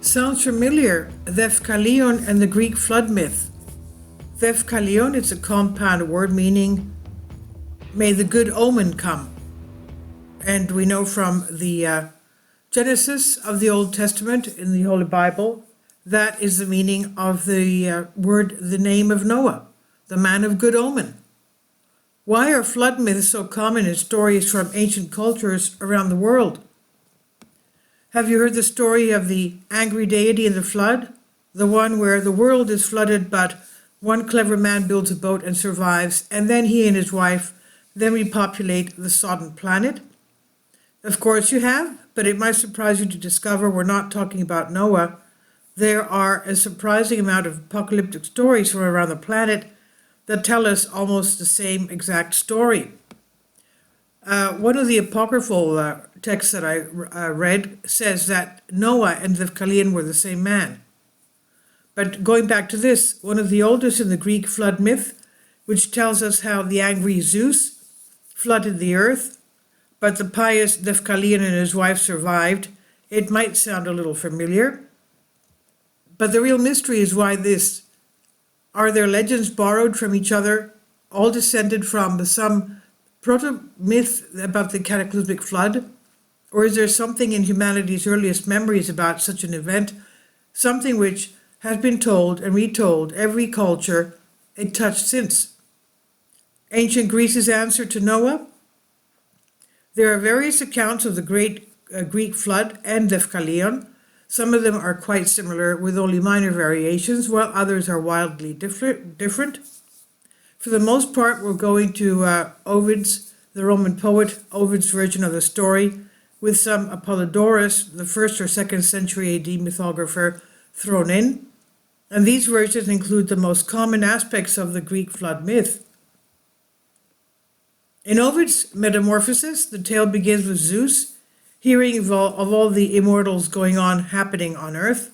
Sounds familiar, Deucalion and the Greek flood myth. Deucalion is a compound word meaning may the good omen come. And we know from the Genesis of the Old Testament in the Holy Bible, that is the meaning of the word, the name of Noah, the man of good omen. Why are flood myths so common in stories from ancient cultures around the world? Have you heard the story of the angry deity in the flood? The one where the world is flooded, but one clever man builds a boat and survives, and then he and his wife then repopulate the sodden planet? Of course you have, but it might surprise you to discover we're not talking about Noah. There are a surprising amount of apocalyptic stories from around the planet that tell us almost the same exact story. One of the apocryphal texts that I read says that Noah and Deucalion were the same man. But going back to this, one of the oldest in the Greek flood myth, which tells us how the angry Zeus flooded the earth, but the pious Deucalion and his wife survived. It might sound a little familiar, but the real mystery is why this. Are their legends borrowed from each other, all descended from some proto-myth about the cataclysmic flood? Or is there something in humanity's earliest memories about such an event, something which has been told and retold every culture it touched since? Ancient Greece's answer to Noah? There are various accounts of the great Greek flood and Deucalion. Some of them are quite similar with only minor variations, while others are wildly different. For the most part, we're going to Ovid's, the Roman poet, Ovid's version of the story, with some Apollodorus, the 1st or 2nd century AD mythographer, thrown in. And these versions include the most common aspects of the Greek flood myth. In Ovid's Metamorphoses, the tale begins with Zeus hearing of all the immortals happening on earth.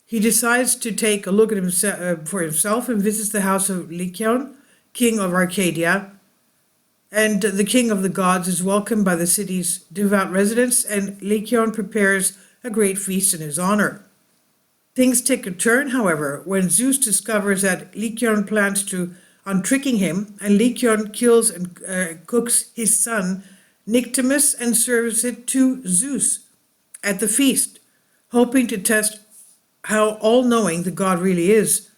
He decides to take a look at himself for himself and visits the house of Lycaon, king of Arcadia. And the king of the gods is welcomed by the city's devout residents, and Lycaon prepares a great feast in his honor. Things take a turn, however, when Zeus discovers that Lycaon plans on tricking him, and Lycaon kills and cooks his son Nyctimus and serves it to Zeus at the feast, hoping to test how all-knowing the god really is.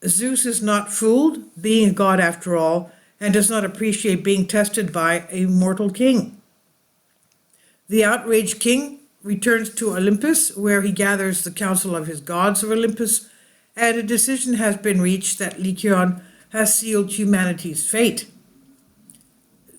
Zeus is not fooled, being a god after all, and does not appreciate being tested by a mortal king. The outraged king returns to Olympus, where he gathers the council of his gods of Olympus, and a decision has been reached that Lycaon has sealed humanity's fate.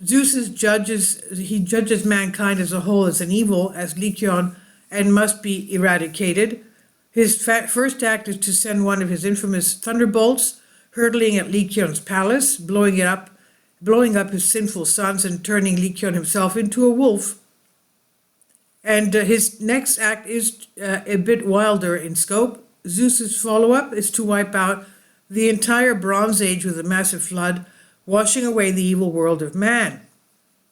Zeus judges mankind as a whole as an evil, as Lycaon, and must be eradicated. His first act is to send one of his infamous thunderbolts, hurtling at Lycaon's palace, blowing up his sinful sons and turning Lycaon himself into a wolf. And his next act is a bit wilder in scope. Zeus's follow-up is to wipe out the entire Bronze Age with a massive flood, washing away the evil world of man.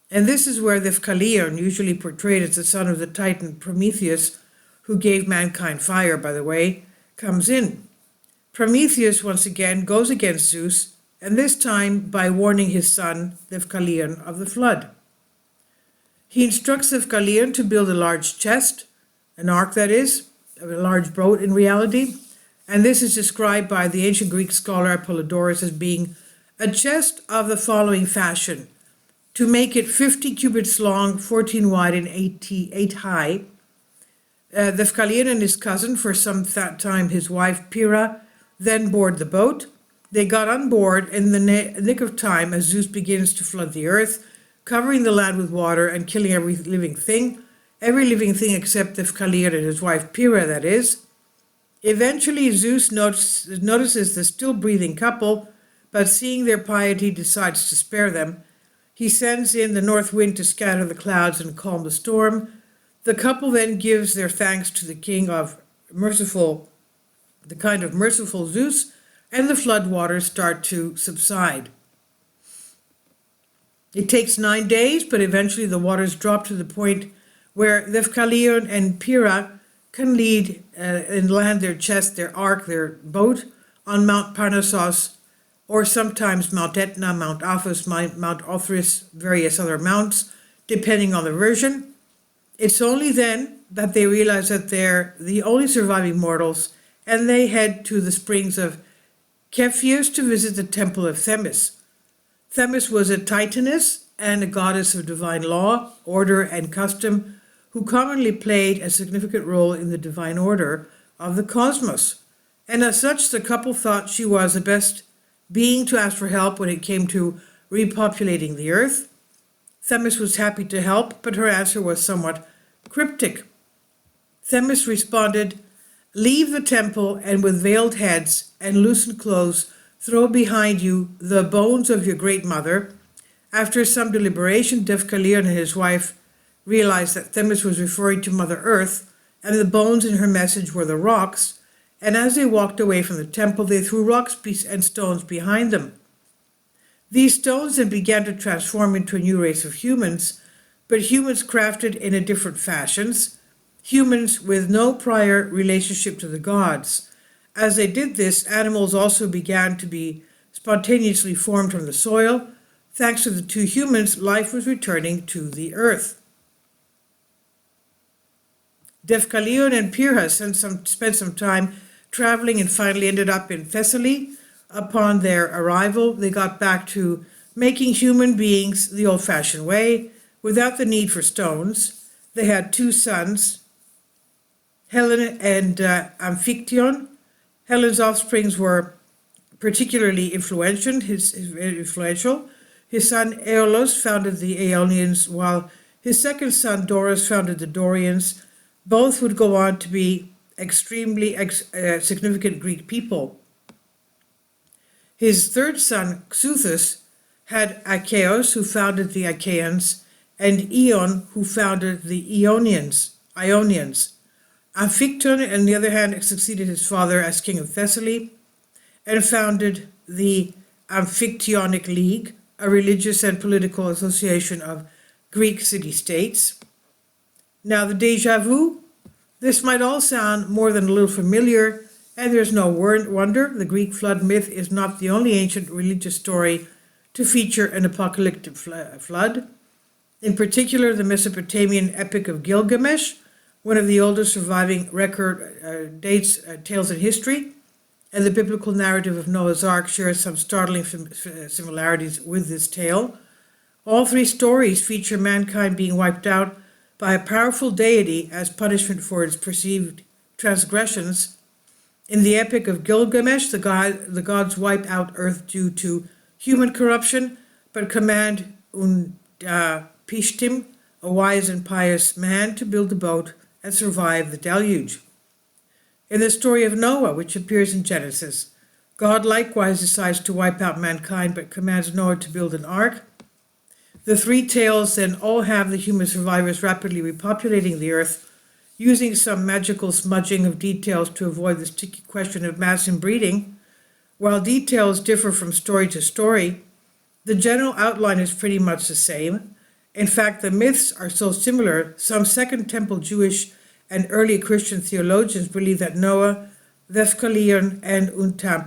And this is where Deucalion, usually portrayed as the son of the Titan Prometheus, who gave mankind fire, by the way, comes in. Prometheus, once again, goes against Zeus, and this time by warning his son, Deucalion, of the flood. He instructs Deucalion to build a large chest, an ark that is, a large boat in reality, and this is described by the ancient Greek scholar Apollodorus as being a chest of the following fashion: to make it 50 cubits long, 14 wide, and 8 high. Deucalion and his cousin, for some time his wife Pyrrha, then board the boat. They got on board in the nick of time as Zeus begins to flood the earth, covering the land with water and killing every living thing except Deucalion and his wife Pyrrha, that is. Eventually Zeus notices the still breathing couple, but seeing their piety decides to spare them. He sends in the north wind to scatter the clouds and calm the storm. The couple then gives their thanks to the kind of merciful Zeus, and the flood waters start to subside. It takes 9 days, but eventually the waters drop to the point where Deucalion and Pyrrha can lead and land their chest, their ark, their boat on Mount Parnassus, or sometimes Mount Etna, Mount Athos, Mount Othrys, various other mounts, depending on the version. It's only then that they realize that they're the only surviving mortals, and they head to the springs of Cepheus to visit the temple of Themis. Themis was a titaness and a goddess of divine law, order, and custom, who commonly played a significant role in the divine order of the cosmos. And as such, the couple thought she was the best being to ask for help when it came to repopulating the earth. Themis was happy to help, but her answer was somewhat cryptic. Themis responded, "Leave the temple and with veiled heads and loosened clothes throw behind you the bones of your great mother." After some deliberation, Deucalion and his wife realized that Themis was referring to Mother Earth, and the bones in her message were the rocks, and as they walked away from the temple, they threw rocks and stones behind them. These stones then began to transform into a new race of humans, but humans crafted in a different fashions, humans with no prior relationship to the gods. As they did this, animals also began to be spontaneously formed from the soil. Thanks to the two humans, life was returning to the earth. Deucalion and Pyrrhus spent some time traveling and finally ended up in Thessaly. Upon their arrival, they got back to making human beings the old-fashioned way, without the need for stones. They had two sons, Helen and Amphictyon. Helen's offsprings were particularly influential. His son Aeolus founded the Aeolians, while his second son Doris founded the Dorians. Both would go on to be extremely significant Greek people. His third son, Xuthus, had Achaeus, who founded the Achaeans, and Ion, who founded the Ionians. Amphictyon, on the other hand, succeeded his father as king of Thessaly and founded the Amphictyonic League, a religious and political association of Greek city-states. Now, the déjà vu, this might all sound more than a little familiar, and there's no wonder the Greek flood myth is not the only ancient religious story to feature an apocalyptic flood. In particular, the Mesopotamian epic of Gilgamesh, one of the oldest surviving record tales in history, and the biblical narrative of Noah's Ark share some startling similarities with this tale. All three stories feature mankind being wiped out by a powerful deity as punishment for its perceived transgressions. In the epic of Gilgamesh, the gods wipe out Earth due to human corruption, but command Pishtim, a wise and pious man, to build a boat and survive the deluge. In the story of Noah, which appears in Genesis, God likewise decides to wipe out mankind but commands Noah to build an ark. The three tales then all have the human survivors rapidly repopulating the earth, using some magical smudging of details to avoid the sticky question of mass inbreeding. While details differ from story to story, the general outline is pretty much the same. In fact, the myths are so similar, some Second Temple Jewish and early Christian theologians believe that Noah, Deucalion, and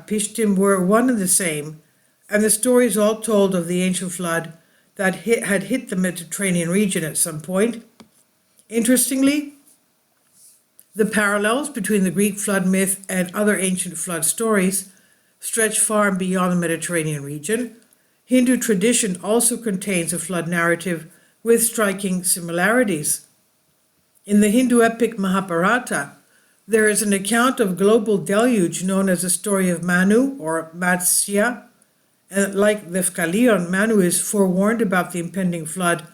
Pishtim were one and the same, and the stories all told of the ancient flood that had hit the Mediterranean region at some point. Interestingly, the parallels between the Greek flood myth and other ancient flood stories stretch far beyond the Mediterranean region. Hindu tradition also contains a flood narrative with striking similarities. In the Hindu epic Mahabharata, there is an account of global deluge known as the story of Manu or Matsya. And like Deucalion, Manu is forewarned about the impending flood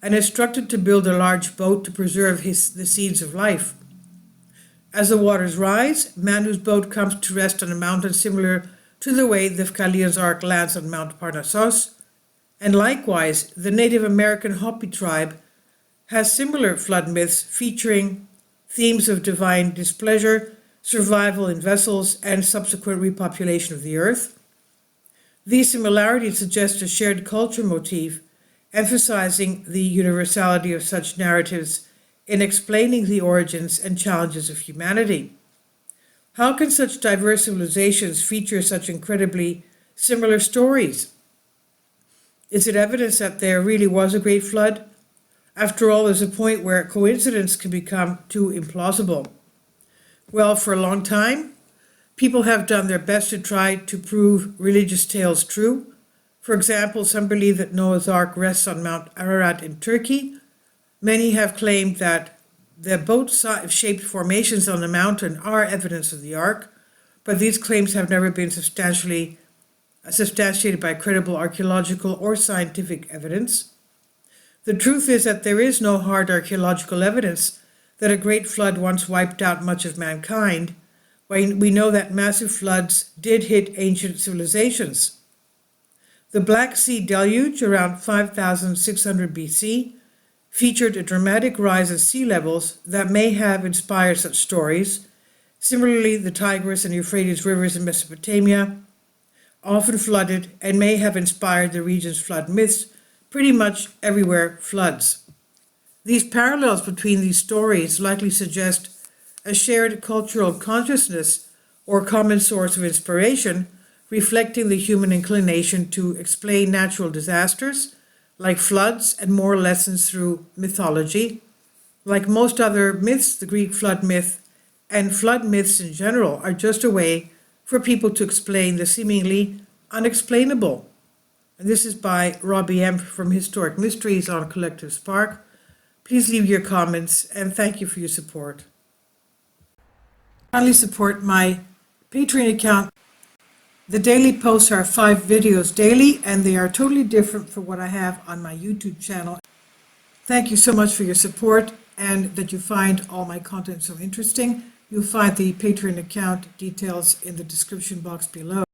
and instructed to build a large boat to preserve the seeds of life. As the waters rise, Manu's boat comes to rest on a mountain similar to the way Deucalion's ark lands on Mount Parnassus. And likewise, the Native American Hopi tribe has similar flood myths featuring themes of divine displeasure, survival in vessels, and subsequent repopulation of the earth. These similarities suggest a shared culture motif, emphasizing the universality of such narratives in explaining the origins and challenges of humanity. How can such diverse civilizations feature such incredibly similar stories? Is it evidence that there really was a great flood? After all, there's a point where coincidence can become too implausible. Well, for a long time, people have done their best to try to prove religious tales true. For example, some believe that Noah's Ark rests on Mount Ararat in Turkey. Many have claimed that the boat-shaped formations on the mountain are evidence of the Ark, but these claims have never been substantiated by credible archaeological or scientific evidence. The truth is that there is no hard archaeological evidence that a great flood once wiped out much of mankind. We know that massive floods did hit ancient civilizations. The Black Sea deluge around 5600 BC featured a dramatic rise in sea levels that may have inspired such stories. Similarly, the Tigris and Euphrates rivers in Mesopotamia often flooded and may have inspired the region's flood myths. Pretty much everywhere floods. These parallels between these stories likely suggest a shared cultural consciousness or common source of inspiration, reflecting the human inclination to explain natural disasters, like floods, and moral lessons through mythology. Like most other myths, the Greek flood myth and flood myths in general are just a way for people to explain the seemingly unexplainable. And this is by Robbie M. from Historic Mysteries on Collective Spark. Please leave your comments and thank you for your support. Kindly support my Patreon account. The daily posts are 5 videos daily, and they are totally different from what I have on my YouTube channel. Thank you so much for your support and that you find all my content so interesting. You'll find the Patreon account details in the description box below.